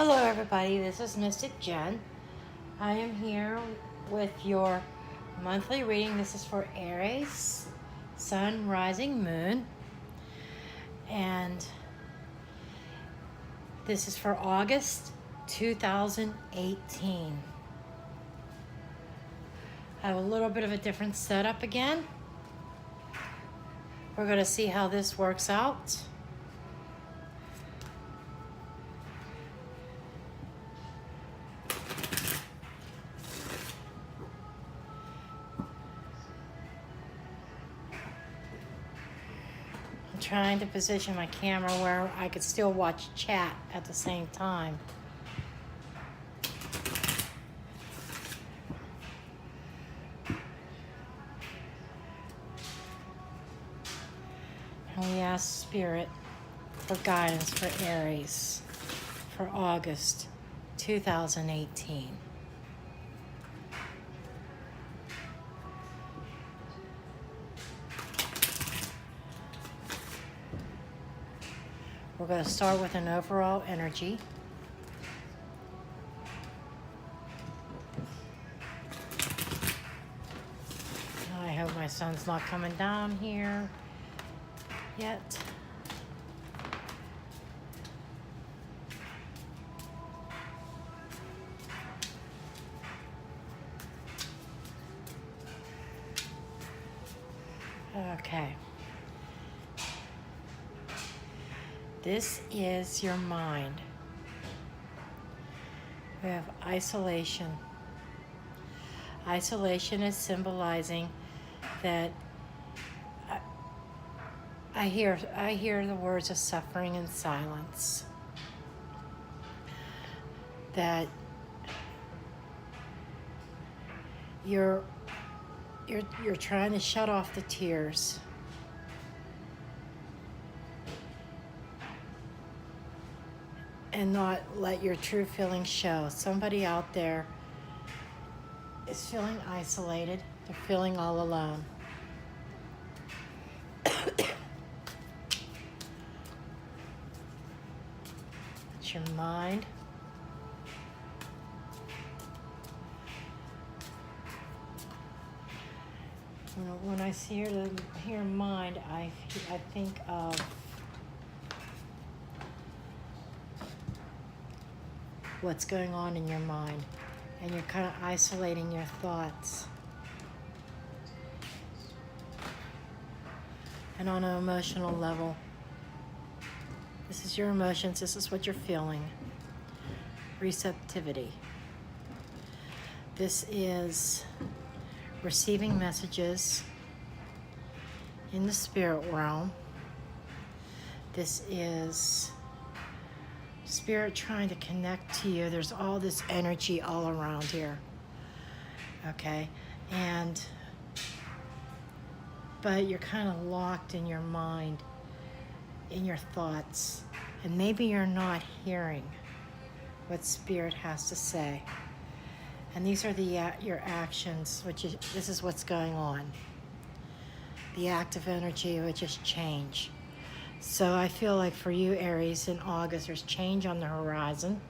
Hello everybody, this is Mystic Jen. I am here with your monthly reading. This is for Aries, Sun, Rising, Moon. And this is for August 2018. I have a little bit of a different setup again. We're going to see how this works out. Trying to position my camera where I could still watch chat at the same time. And we ask Spirit for guidance for Aries for August 2018. We're going to start with an overall energy. I hope my sun's not coming down here yet. Okay. This is your mind. We have isolation. Isolation is symbolizing that I hear the words of suffering and silence. That you're trying to shut off the tears. And not let your true feelings show. Somebody out there is feeling isolated. They're feeling all alone. It's your mind. When I see hear mind, I think of what's going on in your mind, and you're kind of isolating your thoughts. And on an emotional level, this is your emotions, this is what you're feeling. Receptivity. This is receiving messages in the spirit realm. This is Spirit trying to connect to you. There's all this energy all around here. Okay? But you're kind of locked in your mind, in your thoughts. And maybe you're not hearing what Spirit has to say. And these are your actions, this is what's going on. The active energy, which is change. So I feel like for you, Aries, in August, there's change on the horizon.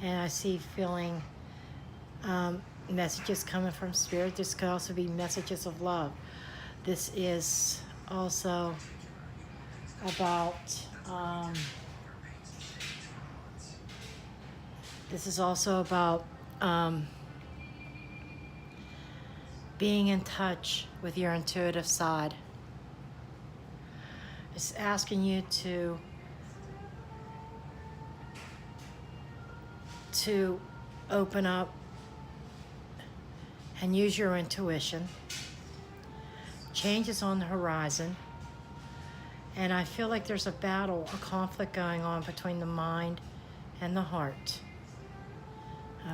And I see feeling messages coming from Spirit. This could also be messages of love. This is also about being in touch with your intuitive side. It's asking you to open up and use your intuition. Change is on the horizon. And I feel like there's a battle, a conflict going on between the mind and the heart.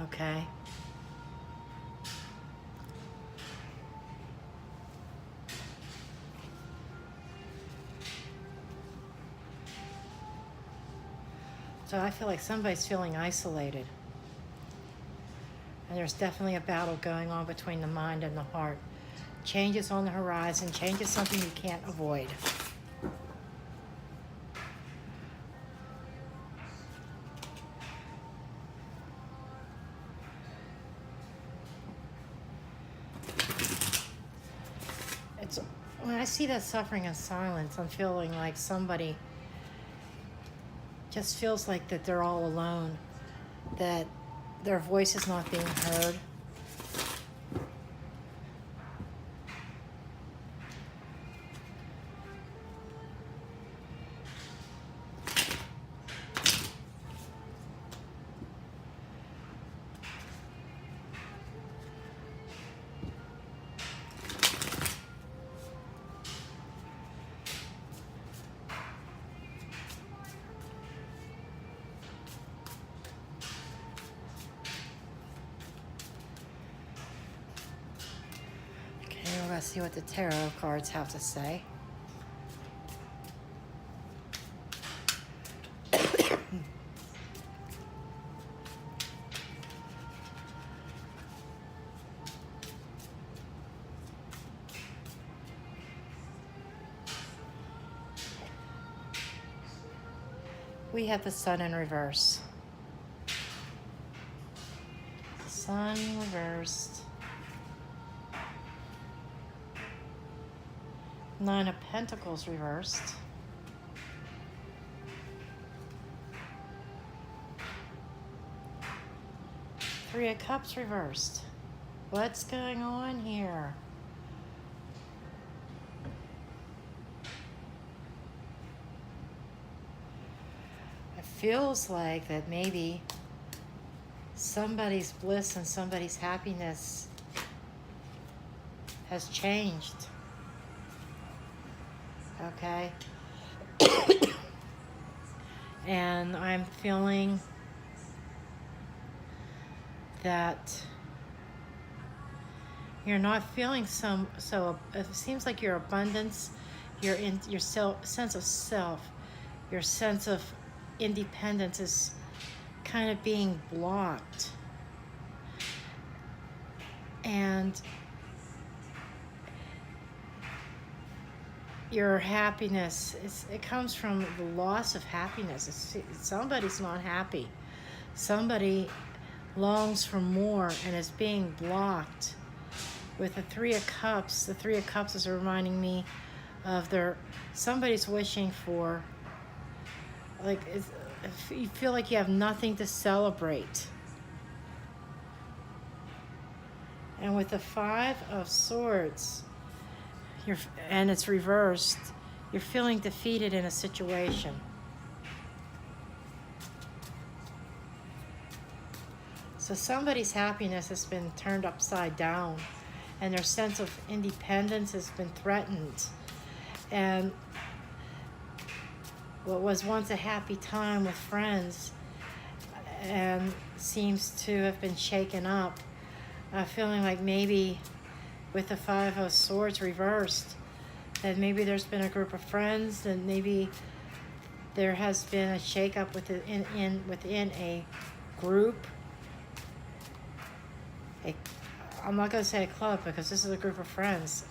Okay? So I feel like somebody's feeling isolated. And there's definitely a battle going on between the mind and the heart. Change is on the horizon. Change is something you can't avoid. see that suffering in silence. I'm feeling like somebody just feels like that they're all alone, that their voice is not being heard. Let's see what the tarot cards have to say. We have the Sun in reverse. The Sun reversed. Nine of Pentacles reversed. Three of Cups reversed. What's going on here? It feels like that maybe somebody's bliss and somebody's happiness has changed. Okay. And I'm feeling that you're not feeling so it seems like your abundance, your sense of self, your sense of independence is kind of being blocked. And your happiness, it comes from the loss of happiness. Somebody's not happy. Somebody longs for more and is being blocked. With the Three of Cups, the Three of Cups is reminding me of somebody's wishing for, like, you feel like you have nothing to celebrate. And with the Five of Swords, and it's reversed, you're feeling defeated in a situation. So somebody's happiness has been turned upside down, and their sense of independence has been threatened. And what was once a happy time with friends and seems to have been shaken up. Feeling like maybe with the Five of Swords reversed, that maybe there's been a group of friends, and maybe there has been a shakeup within a group. I'm not going to say a club because this is a group of friends.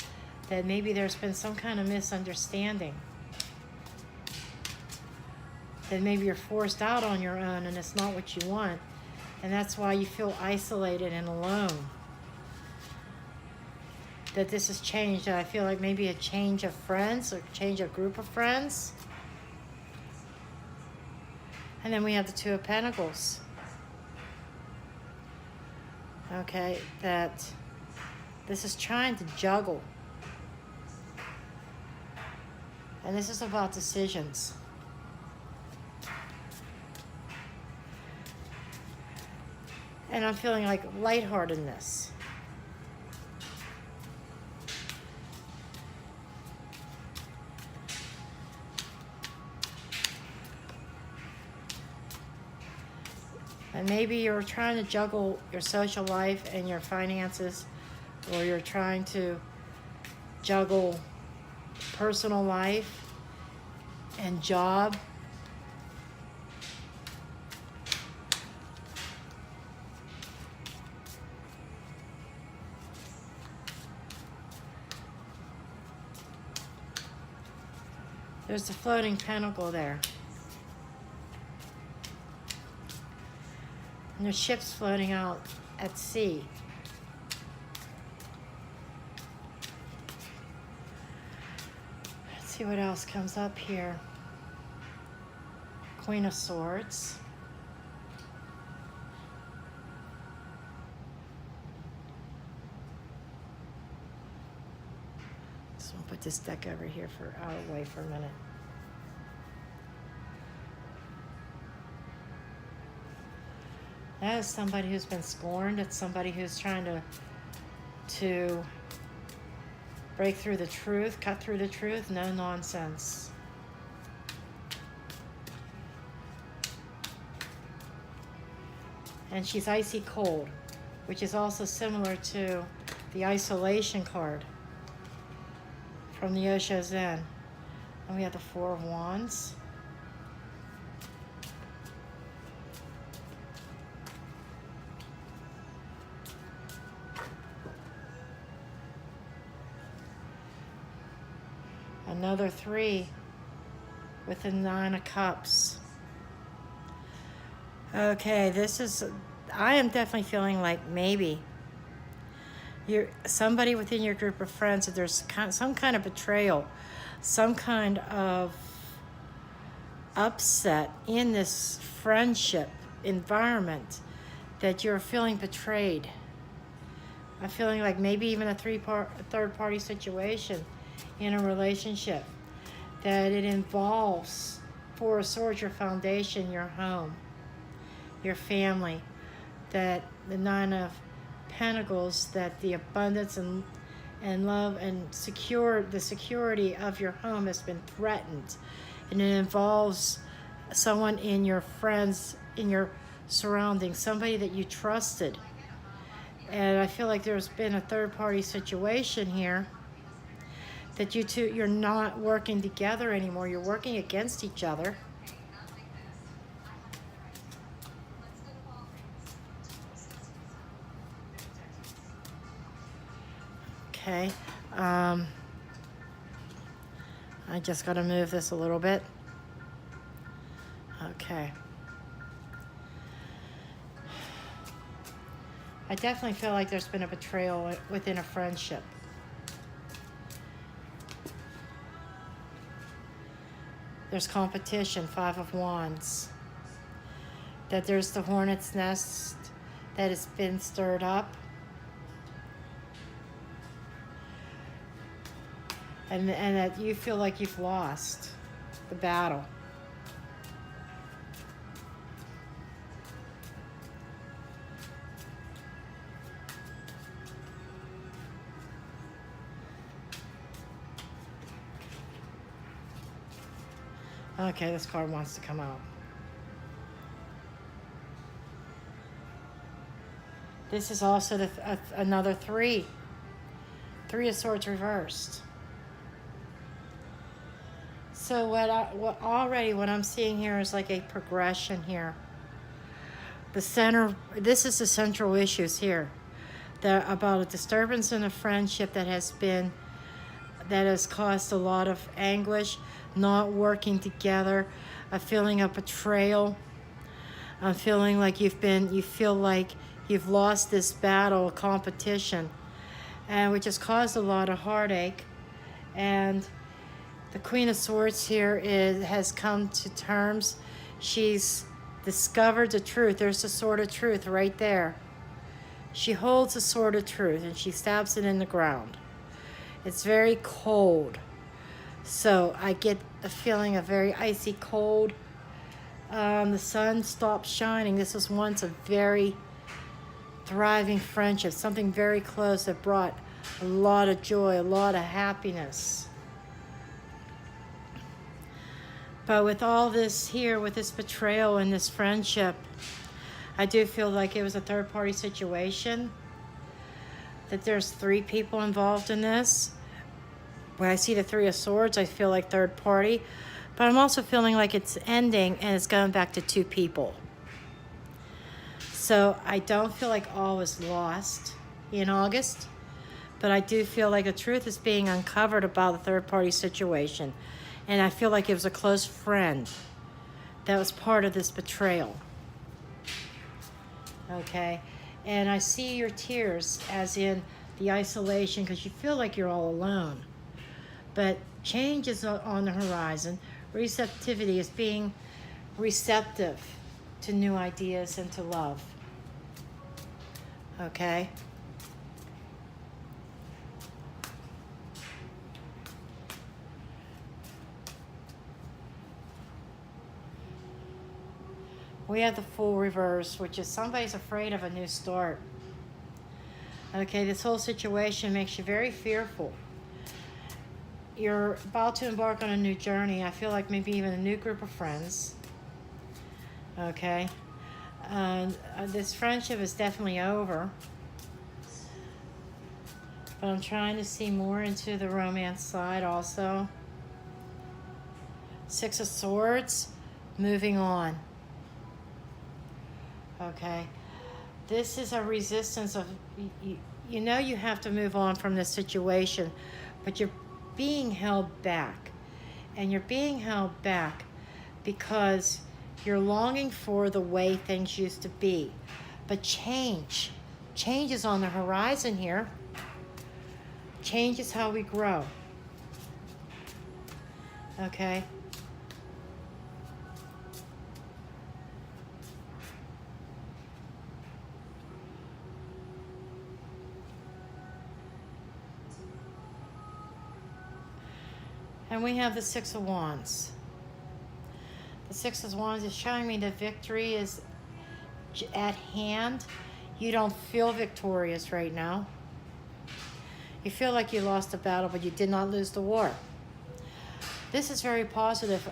That maybe there's been some kind of misunderstanding. That maybe you're forced out on your own and it's not what you want. And that's why you feel isolated and alone. That this has changed. I feel like maybe a change of friends or change of group of friends. And then we have the Two of Pentacles. Okay, that this is trying to juggle. And this is about decisions. And I'm feeling like lightheartedness. And maybe you're trying to juggle your social life and your finances, or you're trying to juggle personal life and job. There's the floating pentacle there. And there's ships floating out at sea. See what else comes up here. Queen of Swords. So I'll put this deck over here out of the way for a minute. That is somebody who's been scorned. It's somebody who's trying to break through the truth, cut through the truth, no nonsense. And she's icy cold, which is also similar to the isolation card from the Osho Zen. And we have the Four of Wands. Another 3 with the 9 of Cups. Okay, I am definitely feeling like maybe you're somebody within your group of friends, that there's some kind of betrayal, some kind of upset in this friendship environment, that you're feeling betrayed. I'm feeling like maybe even a third-party situation in a relationship, that it involves Four of Swords, your foundation, your home, your family, that the 9 of Pentacles, that the abundance and love and the security of your home has been threatened, and it involves someone in your friends, in your surroundings, somebody that you trusted. And I feel like there's been a third-party situation here, that you're not working together anymore. You're working against each other. Okay. I just got to move this a little bit. Okay. I definitely feel like there's been a betrayal within a friendship. There's competition, 5 of Wands. That there's the hornet's nest that has been stirred up. And that you feel like you've lost the battle. Okay, this card wants to come out. This is also another 3. 3 of Swords reversed. So what I'm seeing here is like a progression here. This is the central issues here. About a disturbance in a friendship that has caused a lot of anguish, not working together, a feeling of betrayal, a feeling like you feel like you've lost this battle, competition, and which has caused a lot of heartache. And the Queen of Swords here has come to terms. She's discovered the truth. There's the sword of truth right there. She holds the sword of truth and she stabs it in the ground. It's very cold. So I get a feeling of very icy cold. The sun stopped shining. This was once a very thriving friendship, something very close that brought a lot of joy, a lot of happiness. But with all this here, with this betrayal and this friendship, I do feel like it was a third-party situation, that there's 3 people involved in this. When I see the 3 of Swords, I feel like third party, but I'm also feeling like it's ending and it's going back to 2 people. So I don't feel like all was lost in August, but I do feel like the truth is being uncovered about the third-party situation. And I feel like it was a close friend that was part of this betrayal. Okay? And I see your tears as in the isolation, because you feel like you're all alone. But change is on the horizon. Receptivity is being receptive to new ideas and to love. Okay? We have the Fool reverse, which is somebody's afraid of a new start. Okay, this whole situation makes you very fearful. You're about to embark on a new journey. I feel like maybe even a new group of friends. Okay? This friendship is definitely over. But I'm trying to see more into the romance side also. Six of Swords, moving on. Okay? This is a resistance of, you know you have to move on from this situation, but you're being held back. And you're being held back because you're longing for the way things used to be. But change is on the horizon here. Change is how we grow. Okay? And we have the Six of Wands. The Six of Wands is showing me that victory is at hand. You don't feel victorious right now. You feel like you lost the battle, but you did not lose the war. This is very positive.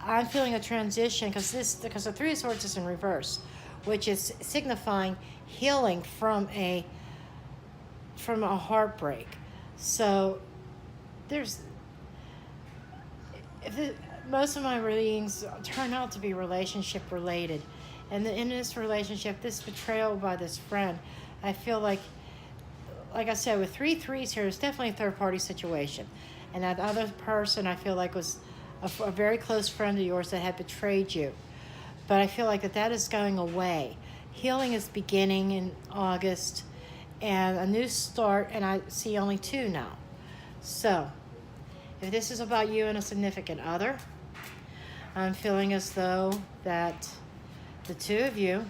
I'm feeling a transition because the Three of Swords is in reverse, which is signifying healing from a heartbreak. So most of my readings turn out to be relationship related. And in this relationship, this betrayal by this friend, I feel like I said, with 3 threes here, it's definitely a third-party situation. And that other person, I feel like, was a very close friend of yours that had betrayed you. But I feel like that is going away. Healing is beginning in August, and a new start, and I see only 2 now. So, if this is about you and a significant other, I'm feeling as though that the 2 of you,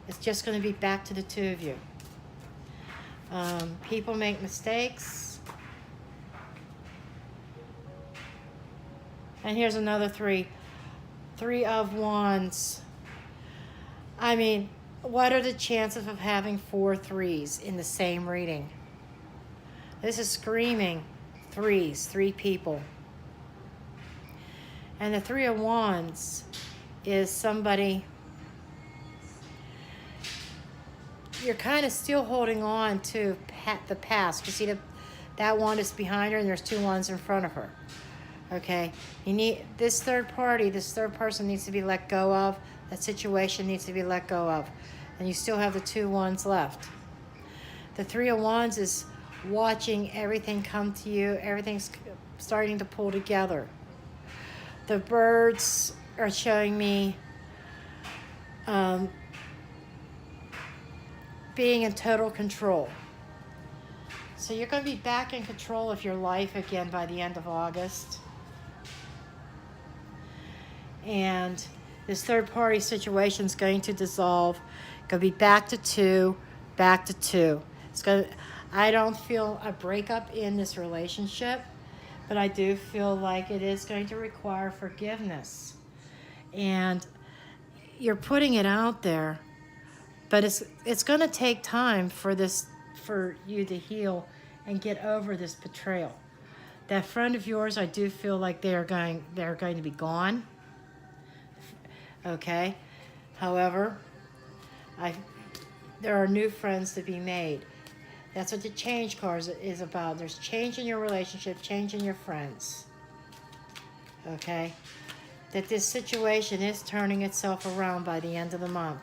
it's just going to be back to the 2 of you. People make mistakes. And here's another 3. 3 of Wands. I mean, what are the chances of having 4 threes in the same reading? This is screaming 3s, 3 people. And the 3 of Wands is somebody, you're kind of still holding on to the past. You see that wand is behind her and there's 2 wands in front of her. Okay, you need this third party, this third person needs to be let go of. That situation needs to be let go of. And you still have the 2 wands left. The 3 of Wands is watching everything come to you. Everything's starting to pull together. The birds are showing me being in total control. So you're going to be back in control of your life again by the end of August. And this third-party situation is going to dissolve. Going to be back to 2, back to 2. I don't feel a breakup in this relationship, but I do feel like it is going to require forgiveness. And you're putting it out there, but it's going to take time for you to heal and get over this betrayal. That friend of yours, I do feel like they're going to be gone. Okay? However, there are new friends to be made. That's what the change card is about. There's change in your relationship, change in your friends. Okay? That this situation is turning itself around by the end of the month.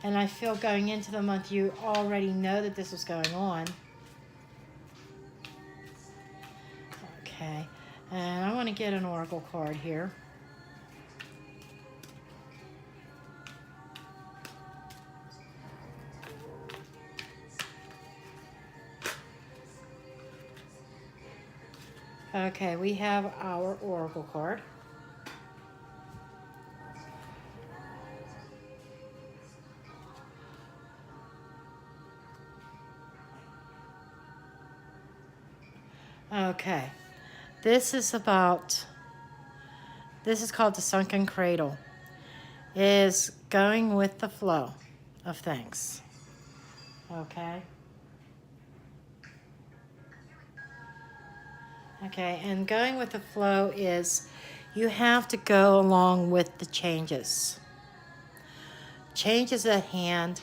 And I feel going into the month, you already know that this was going on. Okay. And I want to get an oracle card here. Okay, we have our oracle card. Okay, this is called the sunken cradle. It is going with the flow of things. Okay. Okay, and going with the flow is you have to go along with the changes. Change is at hand.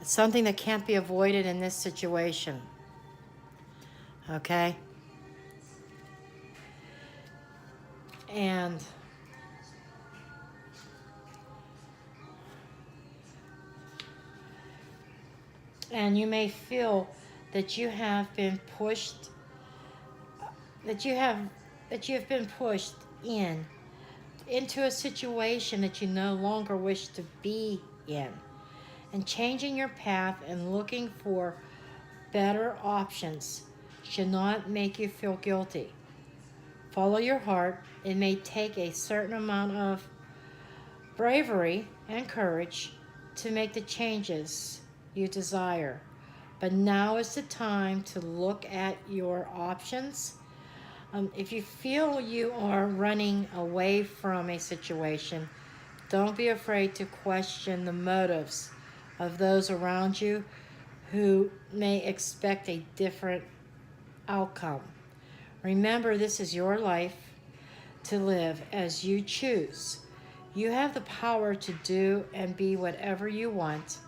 It's something that can't be avoided in this situation. Okay? And you may feel that you have been pushed, that you have been pushed into a situation that you no longer wish to be in. And changing your path and looking for better options should not make you feel guilty. Follow your heart. It may take a certain amount of bravery and courage to make the changes you desire. But now is the time to look at your options. If you feel you are running away from a situation, don't be afraid to question the motives of those around you who may expect a different outcome. Remember, this is your life to live as you choose. You have the power to do and be whatever you want.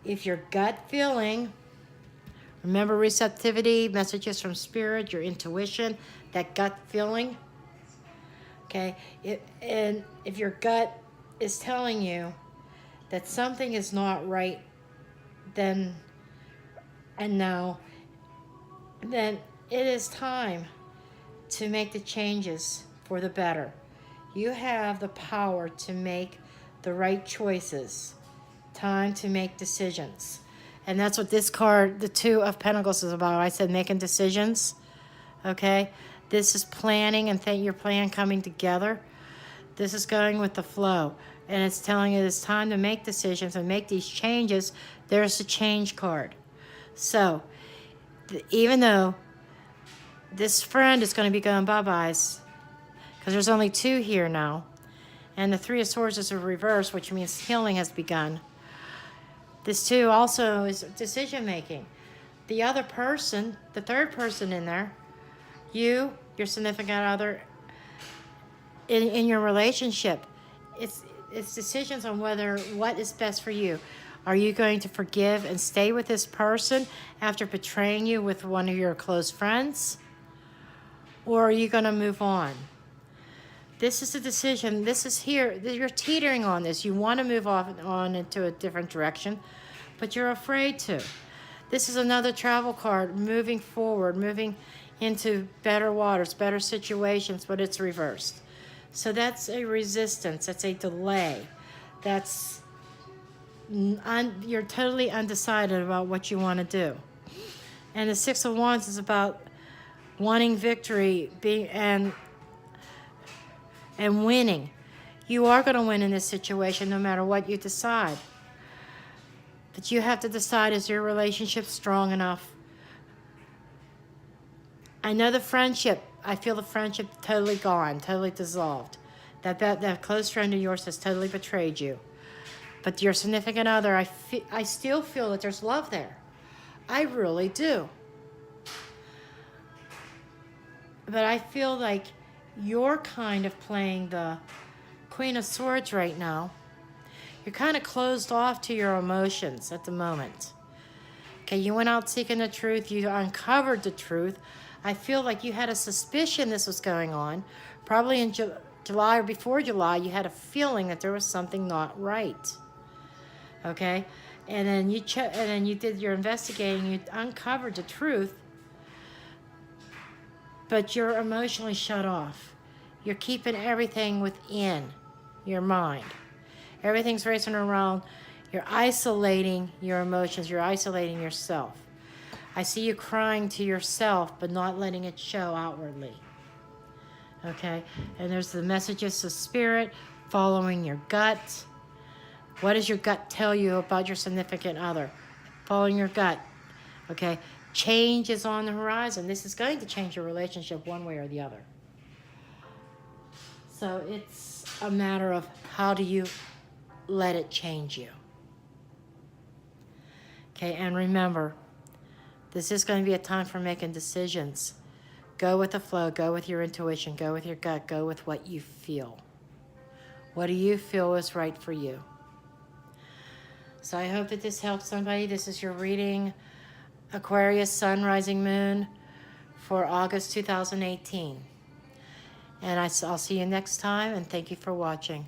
If your gut feeling, remember receptivity, messages from spirit, your intuition, that gut feeling, okay? And if your gut is telling you that something is not right, then it is time to make the changes for the better. You have the power to make the right choices. Time to make decisions. And that's what this card, the Two of Pentacles, is about. I said making decisions. Okay? This is planning and your plan coming together. This is going with the flow. And it's telling you it's time to make decisions and make these changes. There's the change card. So, even though this friend is going to be going bye-byes, because there's only two here now, and the Three of Swords is a reverse, which means healing has begun. This too also is decision making. The other person, the third person in there, your significant other, in your relationship, it's decisions on what is best for you. Are you going to forgive and stay with this person after betraying you with one of your close friends? Or are you going to move on? This is a decision. This is here. You're teetering on this. You want to move on into a different direction, but you're afraid to. This is another travel card, moving forward, moving into better waters, better situations, but it's reversed. So that's a resistance. That's a delay. You're totally undecided about what you want to do. And the Six of Wands is about wanting victory, and winning. You are going to win in this situation no matter what you decide. But you have to decide, is your relationship strong enough? I know the friendship, I feel the friendship totally gone, totally dissolved. That close friend of yours has totally betrayed you. But your significant other, I still feel that there's love there. I really do. But I feel like you're kind of playing the Queen of Swords right now. You're kind of closed off to your emotions at the moment. Okay, you went out seeking the truth. You uncovered the truth. I feel like you had a suspicion this was going on. Probably in July or before July, you had a feeling that there was something not right. Okay? And then you did your investigating. You uncovered the truth. But you're emotionally shut off. You're keeping everything within your mind. Everything's racing around. You're isolating your emotions. You're isolating yourself. I see you crying to yourself, but not letting it show outwardly. Okay? And there's the messages of spirit, following your gut. What does your gut tell you about your significant other? Following your gut. Okay? Change is on the horizon. This is going to change your relationship one way or the other. So it's a matter of how do you let it change you. Okay, and remember, this is going to be a time for making decisions. Go with the flow, go with your intuition, go with your gut, go with what you feel. What do you feel is right for you? So I hope that this helps somebody. This is your reading, Aquarius Sun, Rising Moon, for August 2018. And I'll see you next time, and thank you for watching.